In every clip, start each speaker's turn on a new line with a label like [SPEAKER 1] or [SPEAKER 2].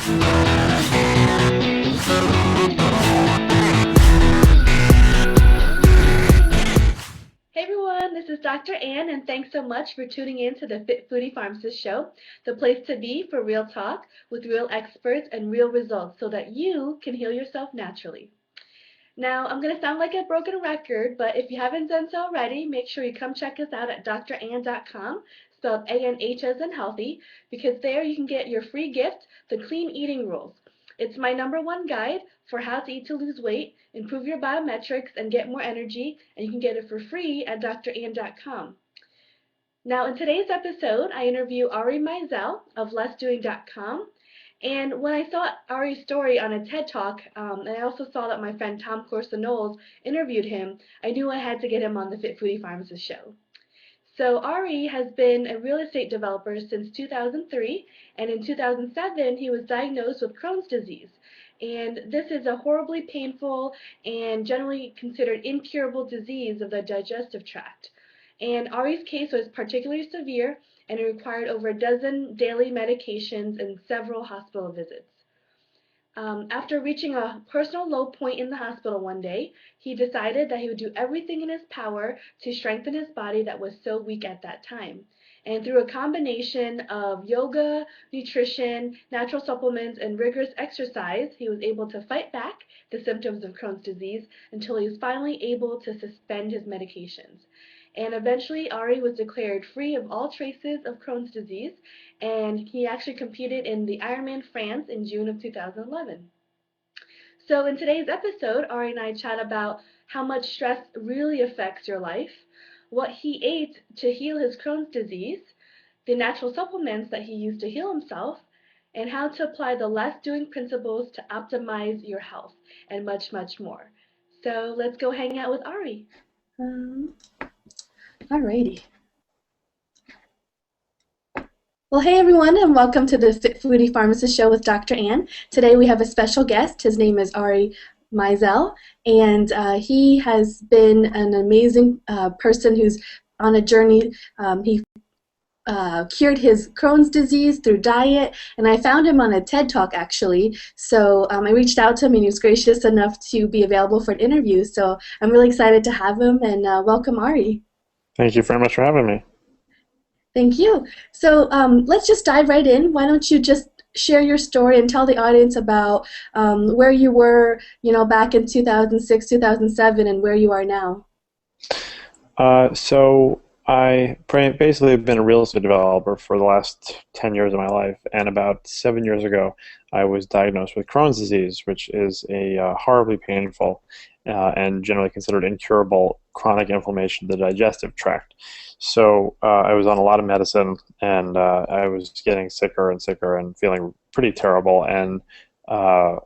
[SPEAKER 1] Hey everyone, this is Dr. Ann, and thanks so much for tuning in to the Fit Foodie Pharmacist Show, the place to be for real talk with real experts and real results so that you can heal yourself naturally. Now, I'm going to sound like a broken record, but if you haven't done so already, make sure you come check us out at drann.com, spelled A-N-H as in healthy, because there you can get your free gift, The Clean Eating Rules. It's my #1 guide for how to eat to lose weight, improve your biometrics, and get more energy, and you can get it for free at drann.com. Now, in today's episode, I interview Ari Meisel of lessdoing.com. And when I saw Ari's story on a TED Talk, and I also saw that my friend Tom Corson-Knowles interviewed him, I knew I had to get him on the Fit Foodie Pharmacist Show. So Ari has been a real estate developer since 2003, and in 2007 he was diagnosed with Crohn's disease. And this is a horribly painful and generally considered incurable disease of the digestive tract. And Ari's case was particularly severe, and it required over a dozen daily medications and several hospital visits. After reaching a personal low point in the hospital one day, he decided that he would do everything in his power to strengthen his body that was so weak at that time. And through a combination of yoga, nutrition, natural supplements, and rigorous exercise, he was able to fight back the symptoms of Crohn's disease until he was finally able to suspend his medications. And eventually, Ari was declared free of all traces of Crohn's disease, and he actually competed in the Ironman France in June of 2011. So in today's episode, Ari and I chat about how much stress really affects your life, what he ate to heal his Crohn's disease, the natural supplements that he used to heal himself, and how to apply the less doing principles to optimize your health, and much, much more. So let's go hang out with Ari. Alrighty. Well, hey everyone, and welcome to the Fit Foodie Pharmacist Show with Dr. Ann. Today we have a special guest. His name is Ari Meisel, and he has been an amazing person who's on a journey. He cured his Crohn's disease through diet, and I found him on a TED Talk actually. So I reached out to him, and he was gracious enough to be available for an interview. So I'm really excited to have him, and welcome, Ari.
[SPEAKER 2] Thank you very much for having me.
[SPEAKER 1] Thank you. So let's just dive right in. Why don't you just share your story and tell the audience about where you were, back in 2006, 2007, and where you are now.
[SPEAKER 2] So I basically have been a real estate developer for the last 10 years of my life, and about 7 years ago I was diagnosed with Crohn's disease, which is a horribly painful and generally considered incurable chronic inflammation of the digestive tract. So I was on a lot of medicine, and I was getting sicker and sicker and feeling pretty terrible, and a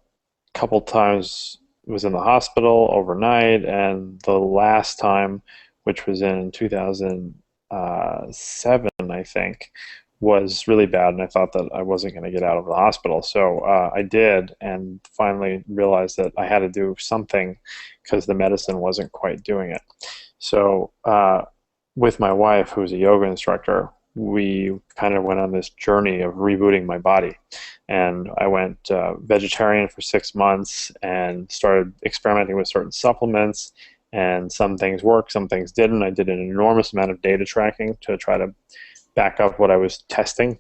[SPEAKER 2] couple times was in the hospital overnight, and the last time, which was in 2007, I think, was really bad, and I thought that I wasn't going to get out of the hospital. So I did, and finally realized that I had to do something because the medicine wasn't quite doing it. So with my wife, who's a yoga instructor, we kind of went on this journey of rebooting my body. And I went vegetarian for 6 months and started experimenting with certain supplements, and some things worked, some things didn't. I did an enormous amount of data tracking to try to back up what I was testing,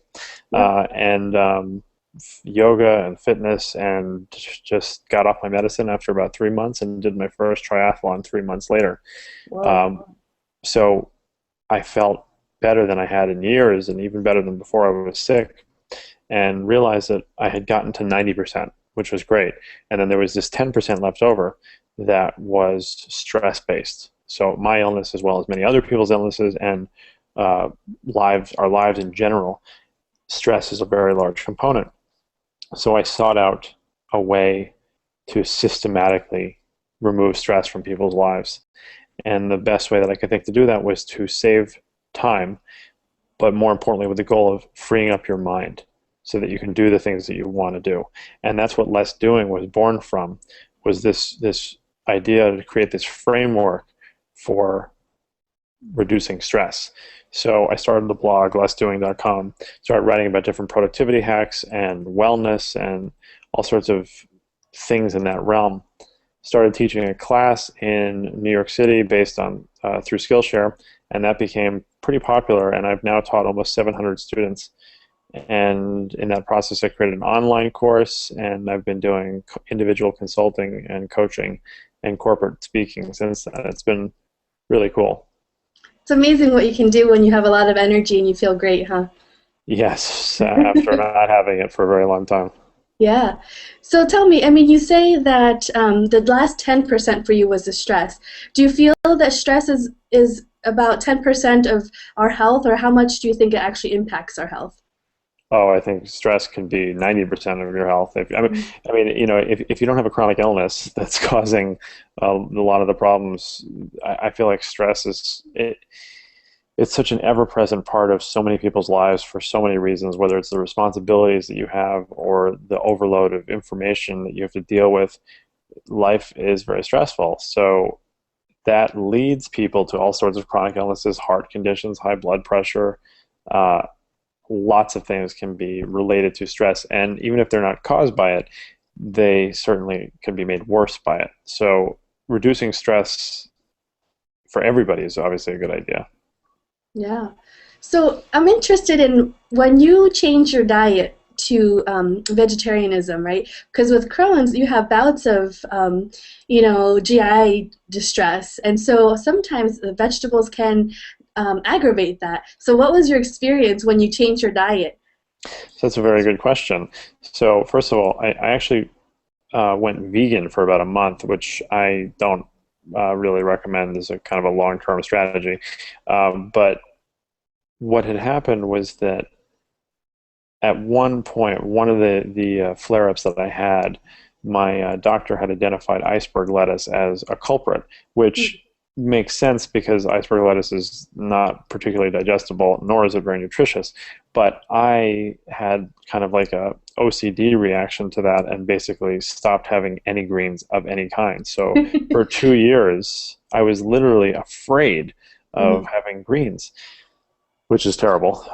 [SPEAKER 2] and yoga and fitness, and just got off my medicine after about 3 months and did my first triathlon 3 months later. So I felt better than I had in years, and even better than before I was sick, and realized that I had gotten to 90%, which was great. And then there was this 10% left over that was stress-based. So my illness, as well as many other people's illnesses, and our lives in general, stress is a very large component. So I sought out a way to systematically remove stress from people's lives. And the best way that I could think to do that was to save time, but more importantly with the goal of freeing up your mind so that you can do the things that you want to do. And that's what Less Doing was born from, was this idea to create this framework for reducing stress. So I started the blog lessdoing.com, started writing about different productivity hacks and wellness and all sorts of things in that realm. Started teaching a class in New York City based on through Skillshare, and that became pretty popular. And I've now taught almost 700 students. And in that process, I created an online course, and I've been doing individual consulting and coaching and corporate speaking since then. It's been really cool.
[SPEAKER 3] It's amazing what you can do when you have a lot of energy and you feel great, huh?
[SPEAKER 2] Yes, after not having it for a very long time.
[SPEAKER 3] Yeah. So tell me, I mean, you say that the last 10% for you was the stress. Do you feel that stress is about 10% of our health, or how much do you think it actually impacts our health?
[SPEAKER 2] Oh, I think stress can be 90% of your health. If you don't have a chronic illness that's causing a lot of the problems, I feel like stress it's such an ever-present part of so many people's lives for so many reasons, whether it's the responsibilities that you have or the overload of information that you have to deal with. Life is very stressful. So that leads people to all sorts of chronic illnesses, heart conditions, high blood pressure. Lots of things can be related to stress, and even if they're not caused by it, they certainly can be made worse by it. So reducing stress for everybody is obviously a good idea.
[SPEAKER 3] Yeah. So I'm interested in when you change your diet to vegetarianism, right? Because with Crohn's, you have bouts of, GI distress, and so sometimes the vegetables can aggravate that. So what was your experience when you changed your diet?
[SPEAKER 2] So that's a very good question. So first of all, I actually went vegan for about a month, which I don't really recommend as a kind of a long-term strategy. But what had happened was that at one point, one of the flare-ups that I had, my doctor had identified iceberg lettuce as a culprit, which makes sense because iceberg lettuce is not particularly digestible, nor is it very nutritious. But I had kind of like a OCD reaction to that and basically stopped having any greens of any kind. So for 2 years, I was literally afraid of having greens, which is terrible.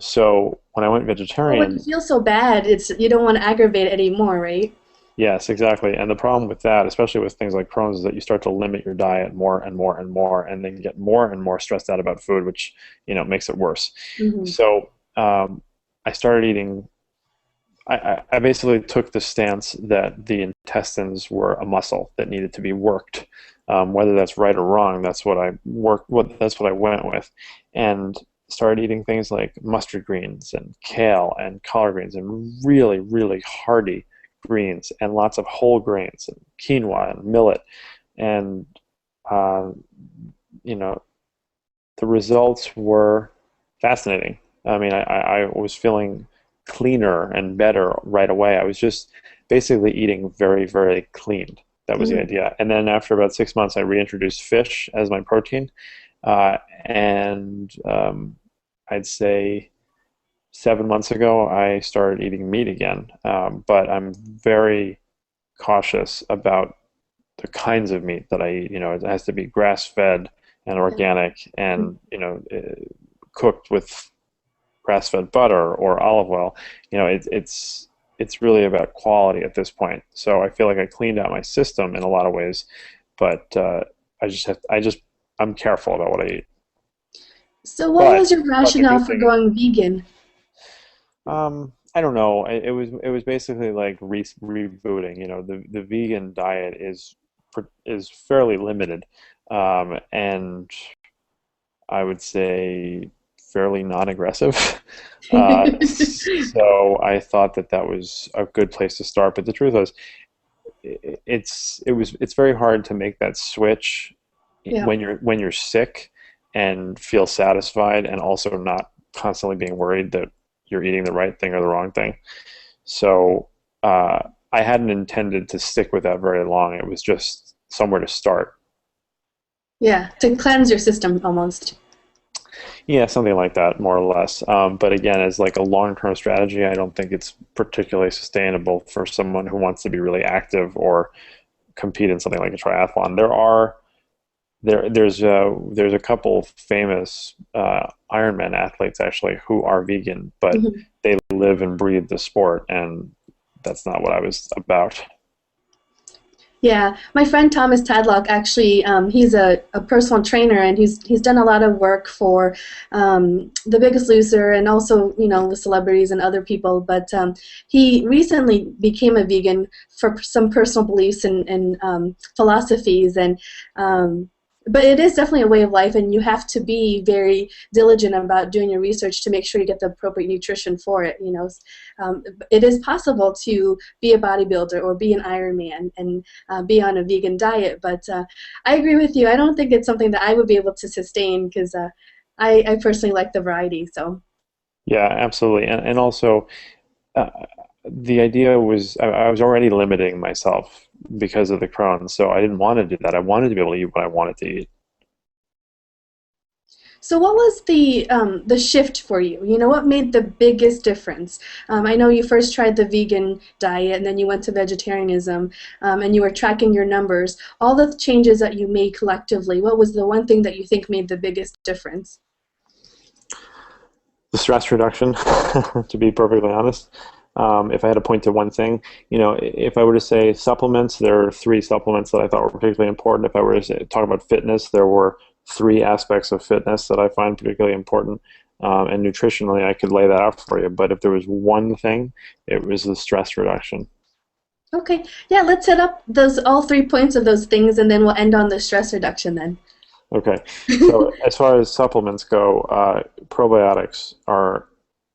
[SPEAKER 2] So when I went
[SPEAKER 3] Well, when you
[SPEAKER 2] vegetarian,
[SPEAKER 3] feel so bad, you don't want to aggravate it anymore, right?
[SPEAKER 2] yes, exactly. And the problem with that, especially with things like Crohn's, is that you start to limit your diet more and more and more, and then get more and more stressed out about food, which makes it worse.
[SPEAKER 3] Mm-hmm.
[SPEAKER 2] So I started eating. I basically took the stance that the intestines were a muscle that needed to be worked. Whether that's right or wrong, that's what I worked. That's what I went with, and started eating things like mustard greens and kale and collard greens and really, really hearty greens and lots of whole grains and quinoa and millet, and uh, you know the results were fascinating. I mean, I was feeling cleaner and better right away. I was just basically eating very, very clean. That was the idea. And then after about 6 months, I reintroduced fish as my protein, and I'd say 7 months ago, I started eating meat again. But I'm very cautious about the kinds of meat that I eat. It has to be grass-fed and organic, and cooked with grass-fed butter or olive oil. It's really about quality at this point. So I feel like I cleaned out my system in a lot of ways, but I'm careful about what I eat.
[SPEAKER 3] So what
[SPEAKER 2] But
[SPEAKER 3] was your
[SPEAKER 2] but the
[SPEAKER 3] rationale
[SPEAKER 2] good
[SPEAKER 3] for
[SPEAKER 2] thing is,
[SPEAKER 3] going vegan?
[SPEAKER 2] I don't know. It was basically like rebooting. The vegan diet is fairly limited, and I would say fairly non-aggressive. So I thought that was a good place to start. But the truth was, it's very hard to make that switch
[SPEAKER 3] Yeah.
[SPEAKER 2] when you're sick and feel satisfied, and also not constantly being worried that you're eating the right thing or the wrong thing. So I hadn't intended to stick with that very long. It was just somewhere to start.
[SPEAKER 3] Yeah, to cleanse your system almost.
[SPEAKER 2] Yeah, something like that, more or less. But again, as like a long-term strategy, I don't think it's particularly sustainable for someone who wants to be really active or compete in something like a triathlon. there's a couple famous Ironman athletes actually who are vegan, but
[SPEAKER 3] Mhm.
[SPEAKER 2] they live and breathe the sport, and that's not what I was about.
[SPEAKER 3] Yeah, my friend Thomas Tadlock actually, he's a personal trainer, and he's done a lot of work for The Biggest Loser, and also, you know, with celebrities and other people. But he recently became a vegan for some personal beliefs and philosophies, and but it is definitely a way of life, and you have to be very diligent about doing your research to make sure you get the appropriate nutrition for it. You know, it is possible to be a bodybuilder or be an Ironman and be on a vegan diet. But I agree with you. I don't think it's something that I would be able to sustain because I personally like the variety. So.
[SPEAKER 2] Yeah, absolutely. And also, uh, the idea was I was already limiting myself because of the Crohn, so I didn't want to do that. I wanted to be able to eat what I wanted to eat.
[SPEAKER 3] So what was the shift for you? You know, what made the biggest difference? I know you first tried the vegan diet, and then you went to vegetarianism, and you were tracking your numbers. All the changes that you made collectively, what was the one thing that you think made the biggest difference?
[SPEAKER 2] The stress reduction, to be perfectly honest. If I had to point to one thing, you know, if I were to say supplements, there are three supplements that I thought were particularly important. If I were to talk about fitness, there were three aspects of fitness that I find particularly important. And nutritionally, I could lay that out for you. But if there was one thing, it was the stress reduction.
[SPEAKER 3] Okay, yeah, let's hit up those all 3 points of those things, and then we'll end on the stress reduction then.
[SPEAKER 2] Okay. So as far as supplements go, probiotics are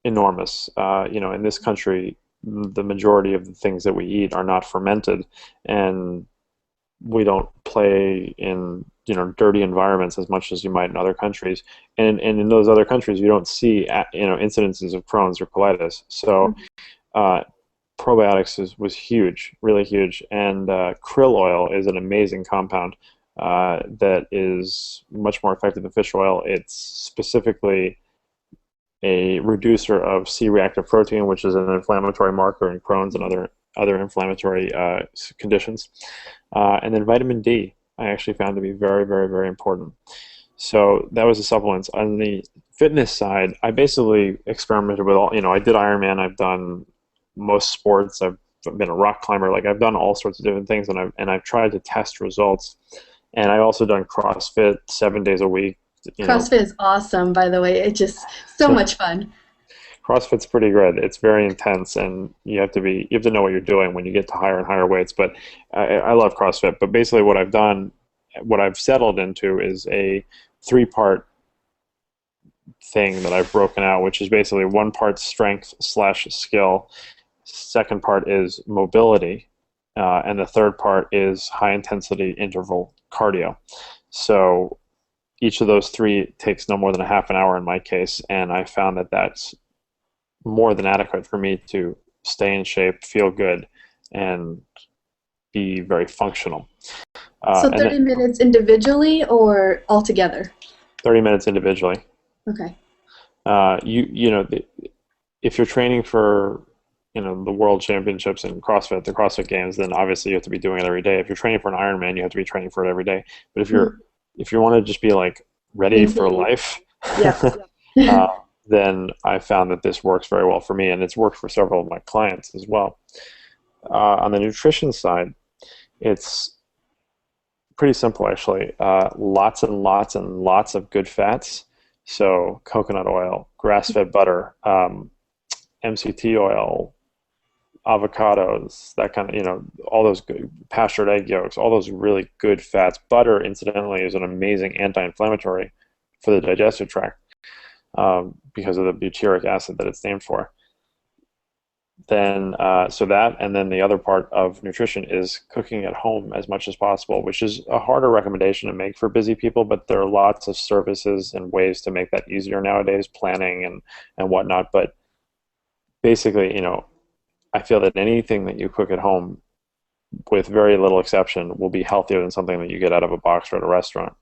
[SPEAKER 2] enormous. You know, in this country, the majority of the things that we eat are not fermented, and we don't play in, you know, dirty environments as much as you might in other countries. And in those other countries, you don't see, you know, incidences of Crohn's or colitis. So uh, probiotics was huge, really huge. And krill oil is an amazing compound that is much more effective than fish oil. It's specifically a reducer of C-reactive protein, which is an inflammatory marker in Crohn's and other inflammatory conditions. And then vitamin D, I actually found to be very, very, very important. So that was the supplements. On the fitness side, I basically experimented with all, you know, I did Ironman, I've done most sports, I've been a rock climber, like I've done all sorts of different things, and I've tried to test results. And I've also done CrossFit 7 days a week, you know.
[SPEAKER 3] CrossFit is awesome, by the way. It's just so
[SPEAKER 2] So
[SPEAKER 3] much fun.
[SPEAKER 2] CrossFit's pretty good. It's very intense, and you have to know what you're doing when you get to higher and higher weights. But I love CrossFit. But basically, what I've settled into is a three-part thing that I've broken out, which is basically one part strength slash skill, second part is mobility, and the third part is high intensity interval cardio. So each of those three takes no more than a half an hour in my case, and I found that that's more than adequate for me to stay in shape, feel good, and be very functional.
[SPEAKER 3] So
[SPEAKER 2] And
[SPEAKER 3] 30 minutes individually or altogether?
[SPEAKER 2] 30 minutes individually.
[SPEAKER 3] Okay.
[SPEAKER 2] If you're training for, you know, the world championships in CrossFit, the CrossFit Games, then obviously you have to be doing it every day. If you're training for an Ironman, you have to be training for it every day. But if you want to just be like ready for life,
[SPEAKER 3] Yeah.
[SPEAKER 2] uh, then I found that this works very well for me, and it's worked for several of my clients as well. On the nutrition side, it's pretty simple actually. Lots and lots and lots of good fats. So coconut oil, grass-fed butter, MCT oil, avocados, that kind of, you know, all those good pastured egg yolks, all those really good fats. Butter, incidentally, is an amazing anti-inflammatory for the digestive tract because of the butyric acid that it's named for. Then, so that, and then the other part of nutrition is cooking at home as much as possible, which is a harder recommendation to make for busy people, but there are lots of services and ways to make that easier nowadays, planning and whatnot. But basically, you know, I feel that anything that you cook at home, with very little exception, will be healthier than something that you get out of a box or at a restaurant.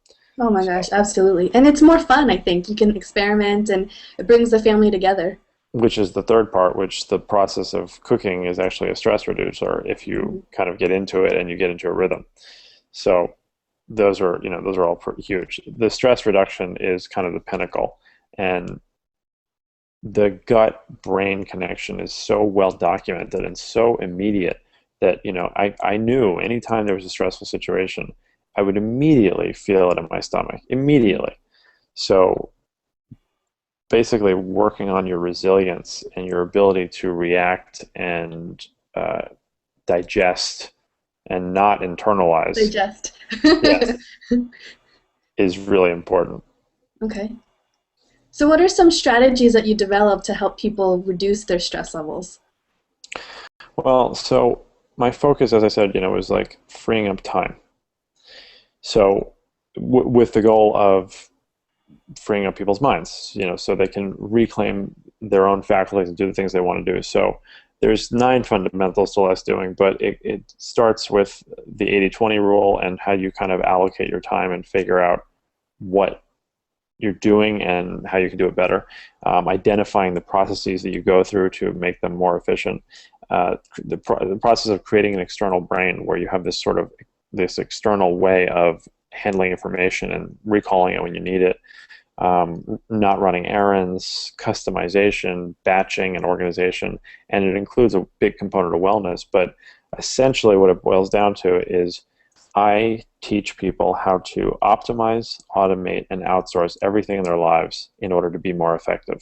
[SPEAKER 3] Oh my
[SPEAKER 2] So,
[SPEAKER 3] gosh, absolutely. And it's more fun, I think. You can experiment and it brings the family together.
[SPEAKER 2] which is the third part, which the process of cooking is actually a stress reducer if you kind of get into it and you get into a rhythm. So those are, those are all pretty huge. The stress reduction is kind of the pinnacle, and the gut-brain connection is so well documented and so immediate that, I knew anytime there was a stressful situation, I would immediately feel it in my stomach, immediately. So basically working on your resilience and your ability to react and digest and not internalize.
[SPEAKER 3] Digest.
[SPEAKER 2] Yes. Is really important.
[SPEAKER 3] Okay. So what are some strategies that you develop to help people reduce their stress levels?
[SPEAKER 2] Well, so my focus, as I said, was like freeing up time. So with the goal of freeing up people's minds, so they can reclaim their own faculties and do the things they want to do. So there's 9 fundamentals to less doing, but it starts with the 80-20 rule and how you kind of allocate your time and figure out what you're doing and how you can do it better. Identifying the processes that you go through to make them more efficient. The process of creating an external brain where you have this external way of handling information and recalling it when you need it. Not running errands, customization, batching, and organization. And it includes a big component of wellness, but essentially what it boils down to is I teach people how to optimize, automate, and outsource everything in their lives in order to be more effective.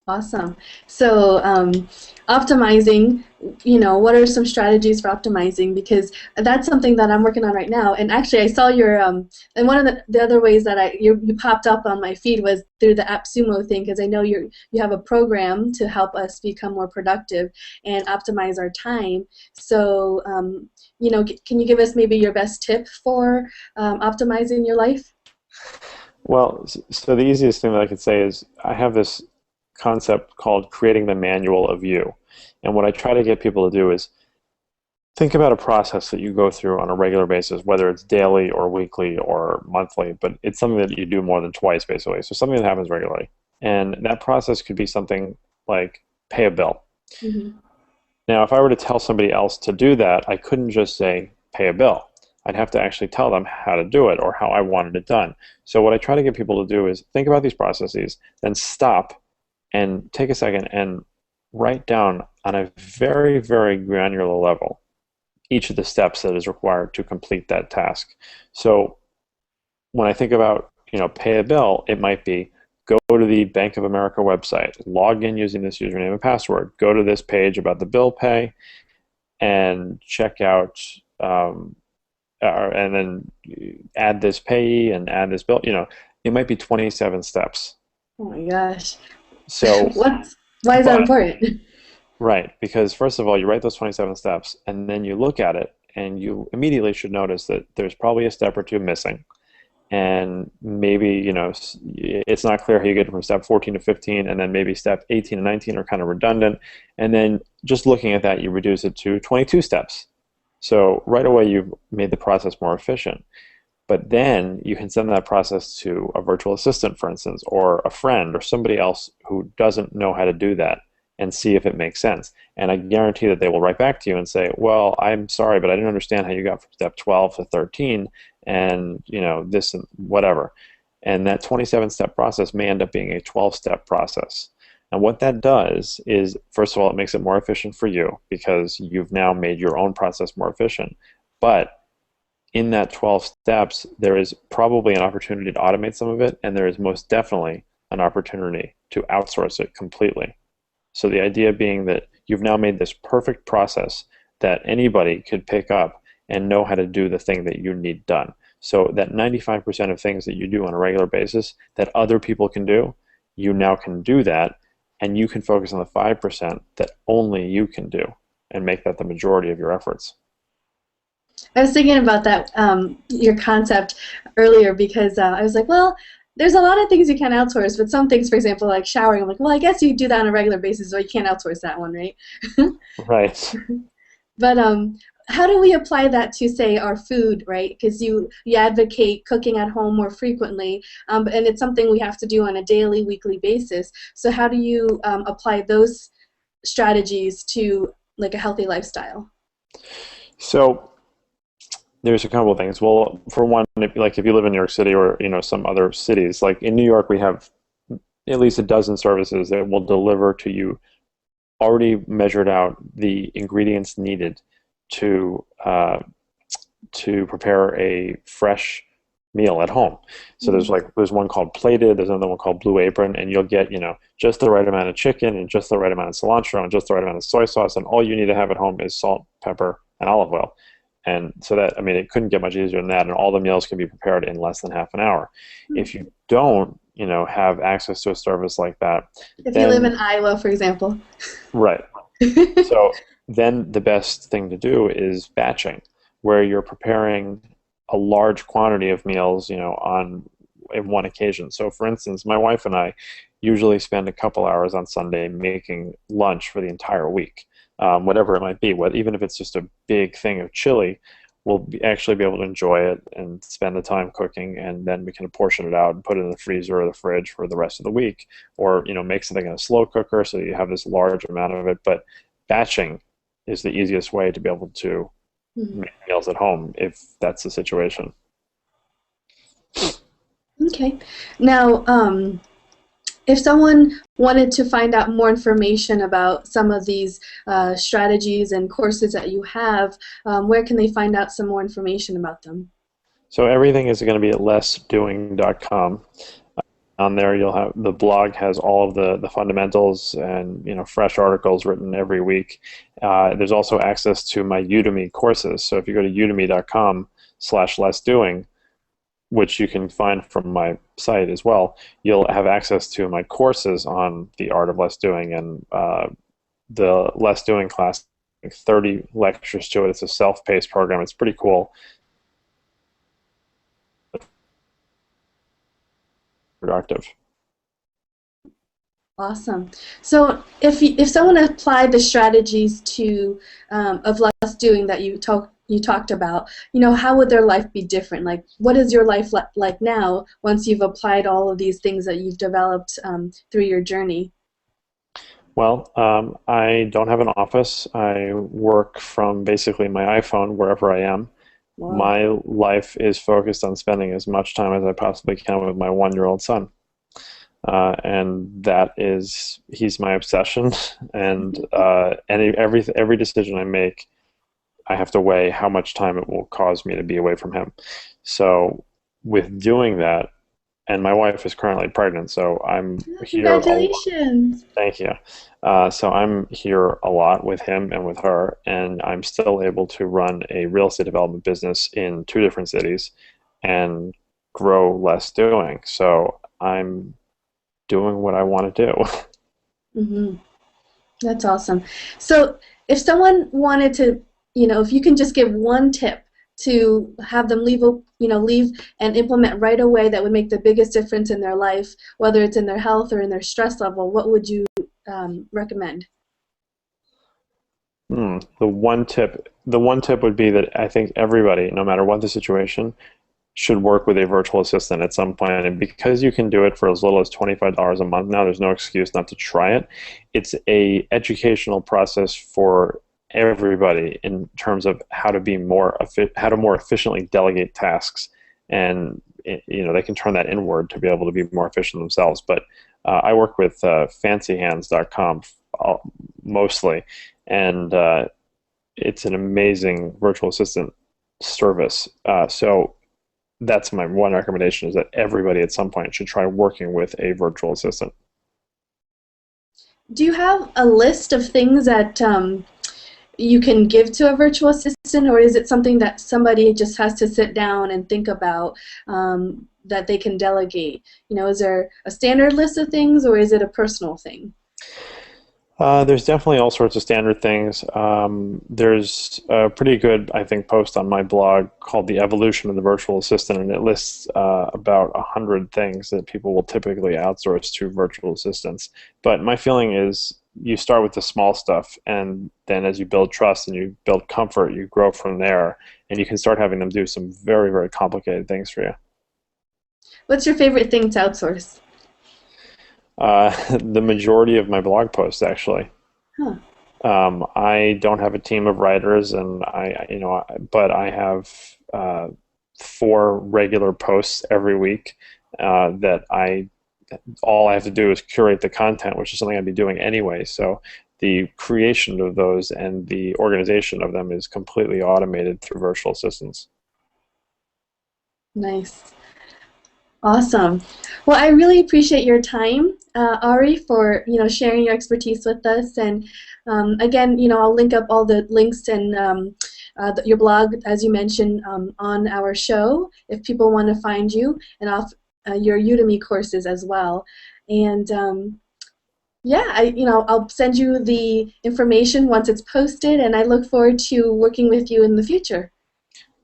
[SPEAKER 3] Awesome. So optimizing, what are some strategies for optimizing? Because that's something that I'm working on right now. And actually, I saw your, and one of the other ways that you popped up on my feed was through the AppSumo thing, because I know you have a program to help us become more productive and optimize our time. So, can you give us maybe your best tip for optimizing your life?
[SPEAKER 2] Well, so the easiest thing that I could say is I have this concept called creating the manual of you. And what I try to get people to do is think about a process that you go through on a regular basis, whether it's daily or weekly or monthly, but it's something that you do more than twice, basically. So something that happens regularly. And that process could be something like pay a bill.
[SPEAKER 3] Mm-hmm.
[SPEAKER 2] Now, if I were to tell somebody else to do that, I couldn't just say pay a bill. I'd have to actually tell them how to do it or how I wanted it done. So what I try to get people to do is think about these processes, then stop and take a second and write down on a very, very granular level each of the steps that is required to complete that task. So when I think about, pay a bill, it might be go to the Bank of America website, log in using this username and password, go to this page about the bill pay, and check out, and then add this payee and add this bill. It might be 27 steps.
[SPEAKER 3] Oh my gosh.
[SPEAKER 2] So
[SPEAKER 3] why is that important?
[SPEAKER 2] Right, because first of all, you write those 27 steps, and then you look at it, and you immediately should notice that there's probably a step or two missing. And maybe, it's not clear how you get from step 14 to 15, and then maybe step 18 and 19 are kind of redundant. And then just looking at that, you reduce it to 22 steps. So right away, you've made the process more efficient. But then you can send that process to a virtual assistant, for instance, or a friend or somebody else who doesn't know how to do that and see if it makes sense. And I guarantee that they will write back to you and say, well, I'm sorry, but I didn't understand how you got from step 12 to 13 and, this and whatever. And that 27-step process may end up being a 12-step process. And what that does is, first of all, it makes it more efficient for you because you've now made your own process more efficient. But in that 12 steps, there is probably an opportunity to automate some of it, and there is most definitely an opportunity to outsource it completely. So the idea being that you've now made this perfect process that anybody could pick up and know how to do the thing that you need done. So that 95% of things that you do on a regular basis that other people can do, you now can do that, and you can focus on the 5% that only you can do and make that the majority of your efforts.
[SPEAKER 3] I was thinking about that, your concept earlier, because I was like, well, there's a lot of things you can outsource, but some things, for example, like showering, I'm like, well, I guess you do that on a regular basis, so you can't outsource that one, right?
[SPEAKER 2] Right.
[SPEAKER 3] But how do we apply that to, say, our food, right? Because you advocate cooking at home more frequently, and it's something we have to do on a daily, weekly basis. So how do you apply those strategies to like a healthy lifestyle?
[SPEAKER 2] So There's a couple of things. Well, for one, if you live in New York City or some other cities, like in New York, we have at least a dozen services that will deliver to you already measured out the ingredients needed to prepare a fresh meal at home. So there's one called Plated, there's another one called Blue Apron, and you'll get just the right amount of chicken and just the right amount of cilantro and just the right amount of soy sauce, and all you need to have at home is salt, pepper, and olive oil. And so that, I mean, it couldn't get much easier than that, and all the meals can be prepared in less than half an hour. If you don't, have access to a service like that,
[SPEAKER 3] If you live in Iowa, for example.
[SPEAKER 2] right. So then the best thing to do is batching, where you're preparing a large quantity of meals, in one occasion. So for instance, my wife and I usually spend a couple hours on Sunday making lunch for the entire week. Whatever it might be, even if it's just a big thing of chili, we'll actually be able to enjoy it and spend the time cooking, and then we can portion it out and put it in the freezer or the fridge for the rest of the week, or make something in a slow cooker so you have this large amount of it. But batching is the easiest way to be able to make meals at home if that's the situation.
[SPEAKER 3] Okay. Now, if someone wanted to find out more information about some of these strategies and courses that you have, where can they find out some more information about them?
[SPEAKER 2] So everything is going to be at lessdoing.com. On there, you'll have the blog has all of the fundamentals and fresh articles written every week. There's also access to my Udemy courses. So if you go to udemy.com/lessdoing, which you can find from my site as well, you'll have access to my courses on the art of less doing, and the less doing class, 30 lectures to it. It's a self-paced program. It's pretty cool. Productive.
[SPEAKER 3] Awesome. So if someone applied the strategies to of less doing that you talked about, how would their life be different? Like, what is your life like now once you've applied all of these things that you've developed through your journey?
[SPEAKER 2] Well, I don't have an office. I work from basically my iPhone wherever I am. Wow. My life is focused on spending as much time as I possibly can with my 1-year-old son. And he's my obsession. And every decision I make, I have to weigh how much time it will cause me to be away from him. So with doing that, and my wife is currently pregnant, so I'm here.
[SPEAKER 3] Congratulations!
[SPEAKER 2] Thank you. So I'm here a lot with him and with her, and I'm still able to run a real estate development business in 2 different cities and grow less doing. So I'm doing what I want to do.
[SPEAKER 3] Mm-hmm. That's awesome. So if someone wanted to, if you can just give one tip to have them leave and implement right away that would make the biggest difference in their life, whether it's in their health or in their stress level, what would you recommend?
[SPEAKER 2] The one tip would be that I think everybody, no matter what the situation, should work with a virtual assistant at some point. And because you can do it for as little as $25 a month now, there's no excuse not to try it. It's a educational process for everybody in terms of how to more efficiently delegate tasks, and they can turn that inward to be able to be more efficient themselves. But I work with fancyhands.com mostly, and it's an amazing virtual assistant service. So that's my one recommendation, is that everybody at some point should try working with a virtual assistant.
[SPEAKER 3] Do you have a list of things that you can give to a virtual assistant, or is it something that somebody just has to sit down and think about that they can delegate? Is there a standard list of things, or is it a personal thing?
[SPEAKER 2] There's definitely all sorts of standard things. There's a pretty good, I think, post on my blog called The Evolution of the Virtual Assistant, and it lists about 100 things that people will typically outsource to virtual assistants. But my feeling is you start with the small stuff, and then as you build trust and you build comfort, you grow from there, and you can start having them do some very, very complicated things for you.
[SPEAKER 3] What's your favorite thing to outsource?
[SPEAKER 2] The majority of my blog posts, actually.
[SPEAKER 3] Huh.
[SPEAKER 2] I don't have a team of writers, and but I have 4 regular posts every week that all I have to do is curate the content, which is something I'd be doing anyway. So the creation of those and the organization of them is completely automated through virtual assistants.
[SPEAKER 3] Nice. Awesome. Well, I really appreciate your time, Ari, for sharing your expertise with us. And again, I'll link up all the links and your blog, as you mentioned, on our show if people want to find you, and off your Udemy courses as well. And yeah, I'll send you the information once it's posted, and I look forward to working with you in the future.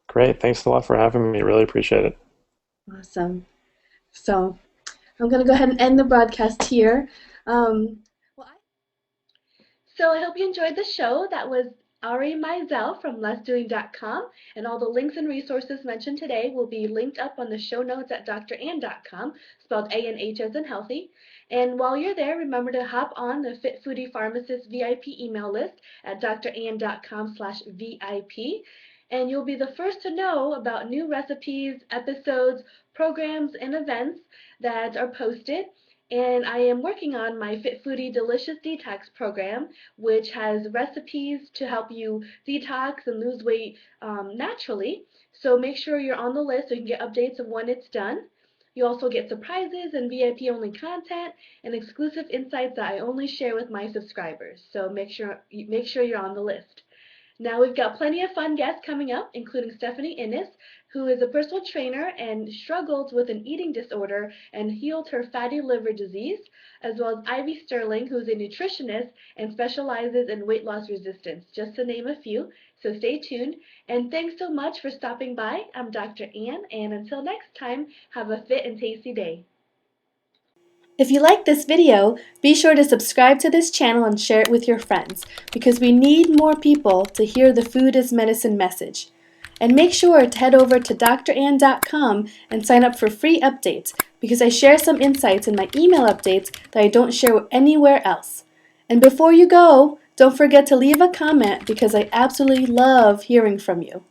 [SPEAKER 2] Great. Thanks a lot for having me. Really appreciate it.
[SPEAKER 3] Awesome. So I'm going to go ahead and end the broadcast here.
[SPEAKER 1] So I hope you enjoyed the show. That was Ari Meisel from lessdoing.com, and all the links and resources mentioned today will be linked up on the show notes at drann.com, spelled A-N-H as in healthy. And while you're there, remember to hop on the Fit Foodie Pharmacist VIP email list at drann.com/VIP, and you'll be the first to know about new recipes, episodes, programs, and events that are posted. And I am working on my Fit Foodie Delicious Detox program, which has recipes to help you detox and lose weight naturally. So make sure you're on the list so you can get updates of when it's done. You also get surprises and VIP-only content and exclusive insights that I only share with my subscribers. So make sure you're on the list. Now we've got plenty of fun guests coming up, including Stephanie Innes, who is a personal trainer and struggles with an eating disorder and healed her fatty liver disease, as well as Ivy Sterling, who's a nutritionist and specializes in weight loss resistance, just to name a few. So stay tuned, and thanks so much for stopping by. I'm Dr. Ann, and until next time, have a fit and tasty day.
[SPEAKER 3] If you like this video, be sure to subscribe to this channel and share it with your friends, because we need more people to hear the food is medicine message. And make sure to head over to drann.com and sign up for free updates, because I share some insights in my email updates that I don't share anywhere else. And before you go, don't forget to leave a comment, because I absolutely love hearing from you.